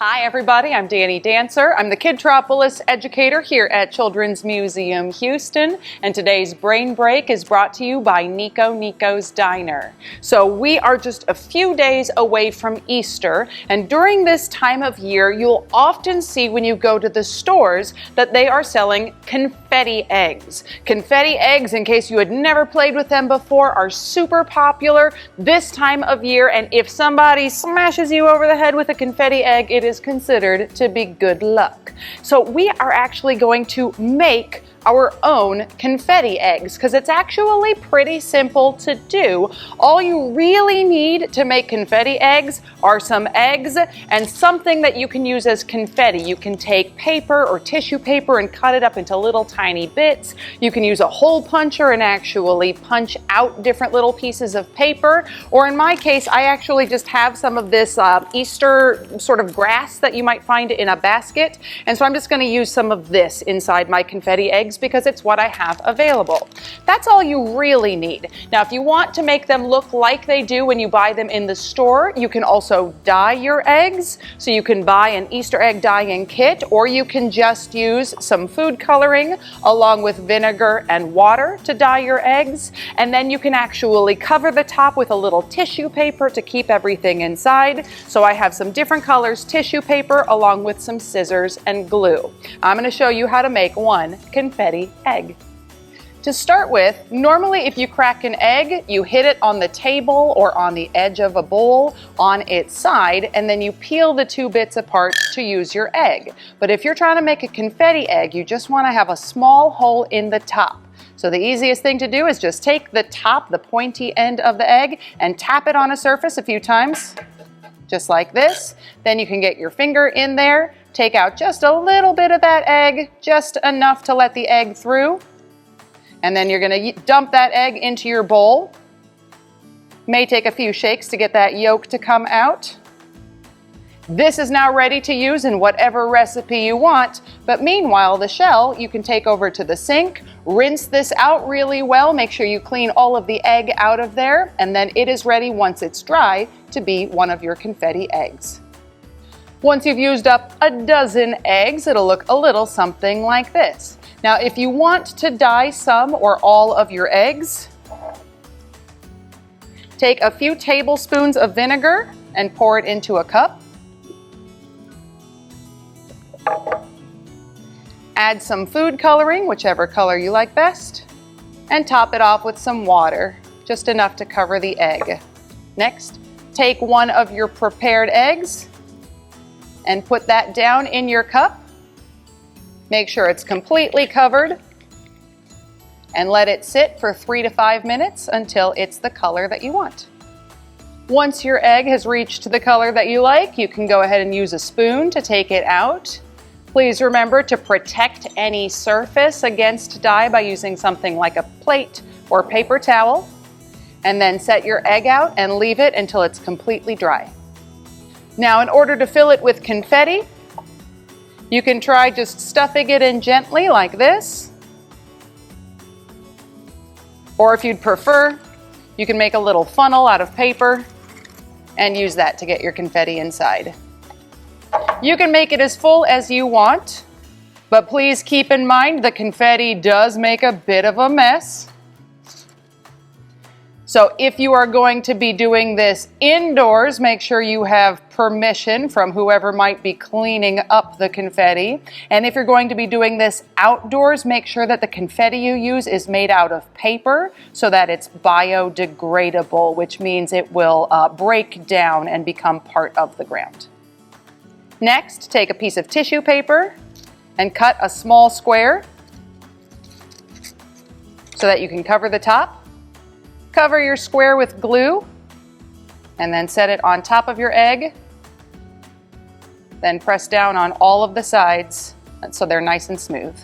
Hi everybody, I'm Danny Dancer. I'm the Kidtropolis educator here at Children's Museum Houston, and today's Brain Break is brought to you by Nico's Diner. So we are just a few days away from Easter, and during this time of year you'll often see when you go to the stores that they are selling confetti eggs. Confetti eggs, in case you had never played with them before, are super popular this time of year, and if somebody smashes you over the head with a confetti egg, it is considered to be good luck. So we are actually going to make our own confetti eggs because it's actually pretty simple to do. All you really need to make confetti eggs are some eggs and something that you can use as confetti. You can take paper or tissue paper and cut it up into little tiny bits. You can use a hole puncher and actually punch out different little pieces of paper. Or in my case, I actually just have some of this Easter sort of grass that you might find in a basket. And so I'm just going to use some of this inside my confetti eggs because it's what I have available. That's all you really need. Now, if you want to make them look like they do when you buy them in the store, you can also dye your eggs. So you can buy an Easter egg dyeing kit, or you can just use some food coloring along with vinegar and water to dye your eggs. And then you can actually cover the top with a little tissue paper to keep everything inside. So I have some different colors tissue paper along with some scissors and glue. I'm going to show you how to make one confetti egg. To start with, normally if you crack an egg, you hit it on the table or on the edge of a bowl on its side, and then you peel the two bits apart to use your egg. But if you're trying to make a confetti egg, you just want to have a small hole in the top. So the easiest thing to do is just take the top, the pointy end of the egg, and tap it on a surface a few times, just like this. Then you can get your finger in there, take out just a little bit of that egg, just enough to let the egg through. And then you're going to dump that egg into your bowl. May take a few shakes to get that yolk to come out. This is now ready to use in whatever recipe you want, but meanwhile the shell you can take over to the sink, rinse this out really well, make sure you clean all of the egg out of there, and then it is ready once it's dry to be one of your confetti eggs. Once you've used up a dozen eggs, it'll look a little something like this. Now, if you want to dye some or all of your eggs, take a few tablespoons of vinegar and pour it into a cup. Add some food coloring, whichever color you like best, and top it off with some water, just enough to cover the egg. Next, take one of your prepared eggs and put that down in your cup. Make sure it's completely covered and let it sit for 3 to 5 minutes until it's the color that you want. Once your egg has reached the color that you like, you can go ahead and use a spoon to take it out. Please remember to protect any surface against dye by using something like a plate or paper towel, and then set your egg out and leave it until it's completely dry. Now, in order to fill it with confetti, you can try just stuffing it in gently like this. Or if you'd prefer, you can make a little funnel out of paper and use that to get your confetti inside. You can make it as full as you want, but please keep in mind the confetti does make a bit of a mess. So if you are going to be doing this indoors, make sure you have permission from whoever might be cleaning up the confetti. And if you're going to be doing this outdoors, make sure that the confetti you use is made out of paper so that it's biodegradable, which means it will break down and become part of the ground. Next, take a piece of tissue paper and cut a small square so that you can cover the top. Cover your square with glue and then set it on top of your egg. Then press down on all of the sides so they're nice and smooth.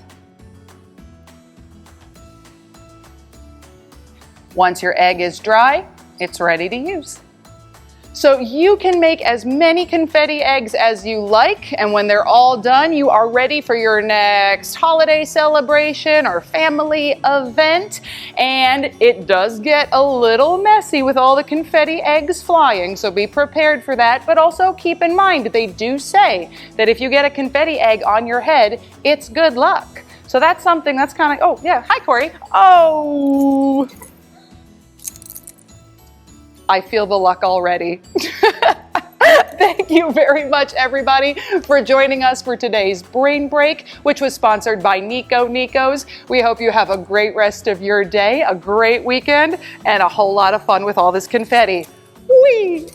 Once your egg is dry, it's ready to use. So you can make as many confetti eggs as you like, and when they're all done, you are ready for your next holiday celebration or family event. And it does get a little messy with all the confetti eggs flying, so be prepared for that. But also keep in mind, they do say that if you get a confetti egg on your head, it's good luck. So that's something that's kind of, oh yeah, hi Corey. Oh, I feel the luck already. Thank you very much, everybody, for joining us for today's Brain Break, which was sponsored by Nico's. We hope you have a great rest of your day, a great weekend, and a whole lot of fun with all this confetti. Whee!